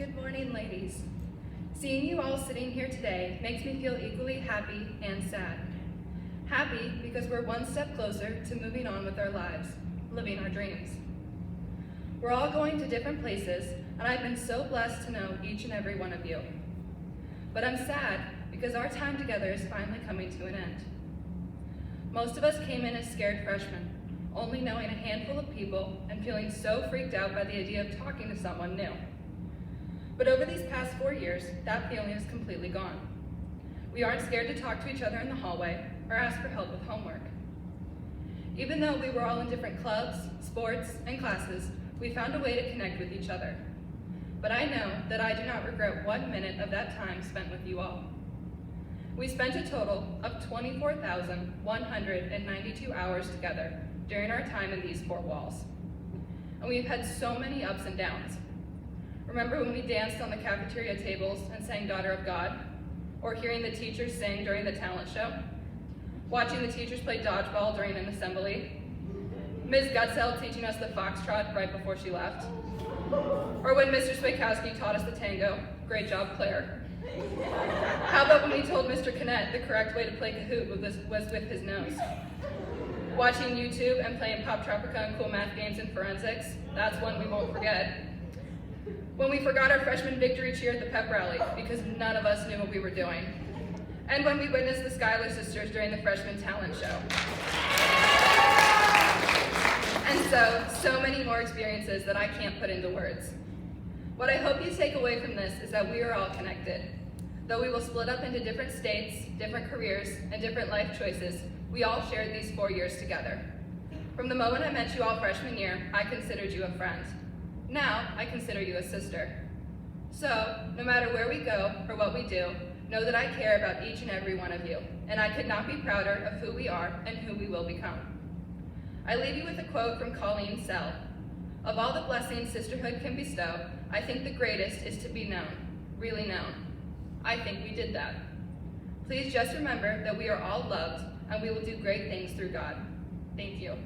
Good morning, ladies. Seeing you all sitting here today makes me feel equally happy and sad. Happy because we're one step closer to moving on with our lives, living our dreams. We're all going to different places, and I've been so blessed to know each and every one of you. But I'm sad because our time together is finally coming to an end. Most of us came in as scared freshmen, only knowing a handful of people and feeling so freaked out by the idea of talking to someone new. But over these past 4 years, that feeling is completely gone. We aren't scared to talk to each other in the hallway or ask for help with homework. Even though we were all in different clubs, sports, and classes, we found a way to connect with each other. But I know that I do not regret 1 minute of that time spent with you all. We spent a total of 24,192 hours together during our time in these 4 walls. And we've had so many ups and downs. Remember when we danced on the cafeteria tables and sang Daughter of God? Or hearing the teachers sing during the talent show? Watching the teachers play dodgeball during an assembly? Ms. Gutzel teaching us the foxtrot right before she left? Or when Mr. Swakowski taught us the tango? Great job, Claire. How about when we told Mr. Canet the correct way to play Kahoot was with his nose? Watching YouTube and playing Pop Tropica and cool math games in forensics? That's one we won't forget. When we forgot our freshman victory cheer at the pep rally because none of us knew what we were doing. And when we witnessed the Schuyler sisters during the freshman talent show. And so many more experiences that I can't put into words. What I hope you take away from this is that we are all connected. Though we will split up into different states, different careers, and different life choices, we all shared these 4 years together. From the moment I met you all freshman year, I considered you a friend. Now, I consider you a sister. So, no matter where we go or what we do, know that I care about each and every one of you, and I could not be prouder of who we are and who we will become. I leave you with a quote from Colleen Sell. Of all the blessings sisterhood can bestow, I think the greatest is to be known, really known. I think we did that. Please just remember that we are all loved, and we will do great things through God. Thank you.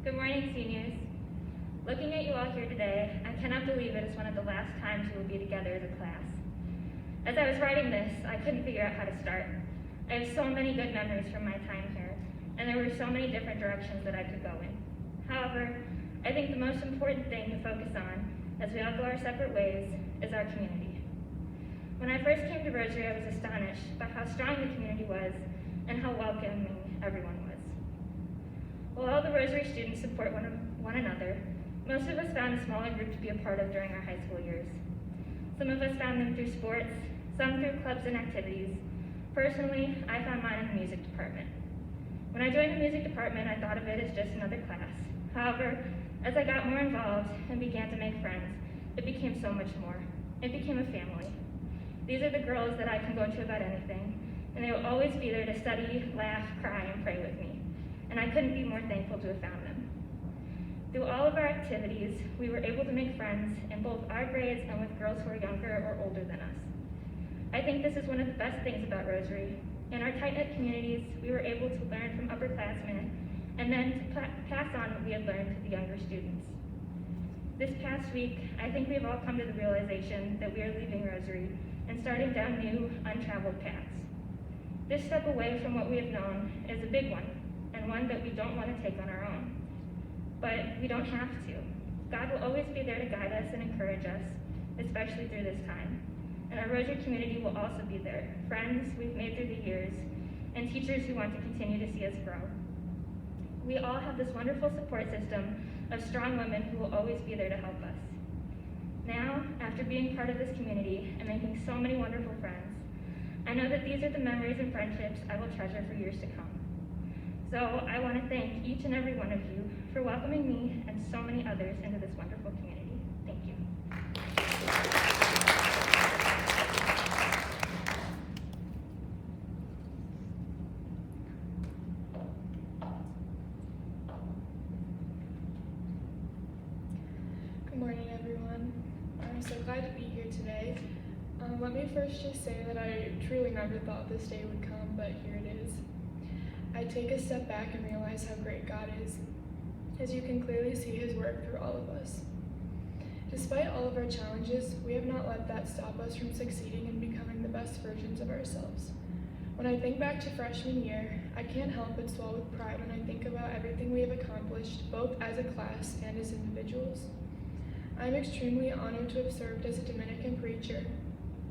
Good morning, seniors. Looking at you all here today, I cannot believe it is one of the last times we will be together as a class. As I was writing this, I couldn't figure out how to start. I have so many good memories from my time here, and there were so many different directions that I could go in. However, I think the most important thing to focus on, as we all go our separate ways, is our community. When I first came to Rosary, I was astonished by how strong the community was and how welcoming everyone was. While all the Rosary students support one another, most of us found a smaller group to be a part of during our high school years. Some of us found them through sports, some through clubs and activities. Personally, I found mine in the music department. When I joined the music department, I thought of it as just another class. However, as I got more involved and began to make friends, it became so much more. It became a family. These are the girls that I can go to about anything, and they will always be there to study, laugh, cry, and pray with me. And I couldn't be more thankful to have found them. Through all of our activities, we were able to make friends in both our grades and with girls who are younger or older than us. I think this is one of the best things about Rosary. In our tight-knit communities, we were able to learn from upperclassmen and then pass on what we had learned to the younger students. This past week, I think we've all come to the realization that we are leaving Rosary and starting down new, untraveled paths. This step away from what we have known is a big one, and one that we don't want to take on our own. But we don't have to. God will always be there to guide us and encourage us, especially through this time. And our Rosary community will also be there, friends we've made through the years, and teachers who want to continue to see us grow. We all have this wonderful support system of strong women who will always be there to help us. Now, after being part of this community and making so many wonderful friends, I know that these are the memories and friendships I will treasure for years to come. So I want to thank each and every one of you for welcoming me and so many others into this wonderful community. Thank you. Good morning, everyone. I'm so glad to be here today. When Let me first just say that I truly never thought this day would come, but here it is. I take a step back and realize how great God is, as you can clearly see his work through all of us. Despite all of our challenges, we have not let that stop us from succeeding and becoming the best versions of ourselves. When I think back to freshman year, I can't help but swell with pride when I think about everything we have accomplished, both as a class and as individuals. I'm extremely honored to have served as a Dominican preacher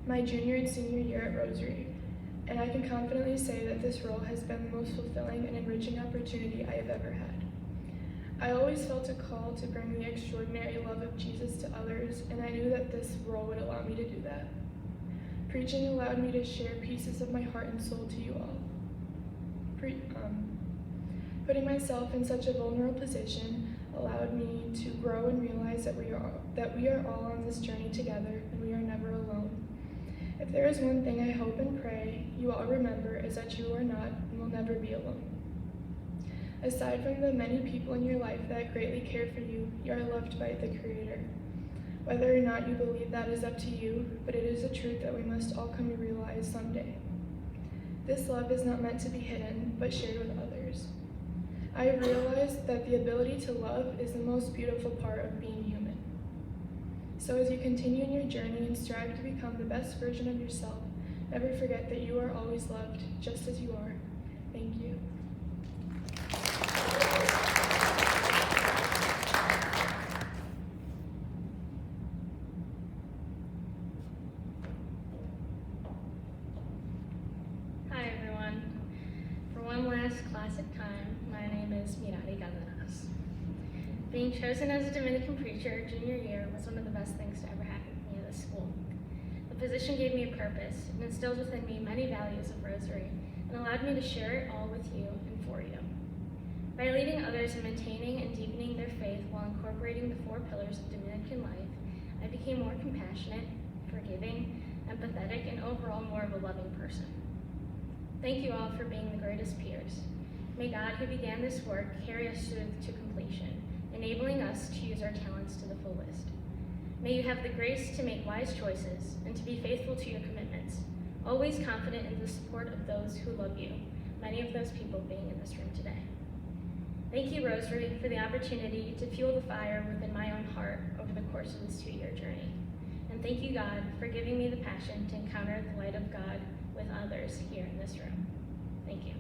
my junior and senior year at Rosary, and I can confidently say that this role has been the most fulfilling and enriching opportunity I have ever had. I always felt a call to bring the extraordinary love of Jesus to others, and I knew that this role would allow me to do that. Preaching allowed me to share pieces of my heart and soul to you all. Putting myself in such a vulnerable position allowed me to grow and realize that we are all on this journey together and we are never alone. If there is one thing I hope and pray you all remember is that you are not and will never be alone. Aside from the many people in your life that greatly care for you, you are loved by the Creator. Whether or not you believe that is up to you, but it is a truth that we must all come to realize someday. This love is not meant to be hidden, but shared with others. I have realized that the ability to love is the most beautiful part of being human. So as you continue in your journey and strive to become the best version of yourself, never forget that you are always loved, just as you are. Thank you. Hi everyone. For one last classic time, my name is Mirari Cardenas. Being chosen as a Dominican preacher junior year was one of the best things to ever happen to me at this school. The position gave me a purpose and instilled within me many values of Rosary and allowed me to share it all with you and for you. By leading others in maintaining and deepening their faith while incorporating the 4 pillars of Dominican life, I became more compassionate, forgiving, empathetic, and overall more of a loving person. Thank you all for being the greatest peers. May God, who began this work, carry us through to completion, enabling us to use our talents to the fullest. May you have the grace to make wise choices and to be faithful to your commitments, always confident in the support of those who love you, many of those people being in this room today. Thank you, Rosary, for the opportunity to fuel the fire within my own heart over the course of this 2-year journey. And thank you, God, for giving me the passion to encounter the light of God with others here in this room. Thank you.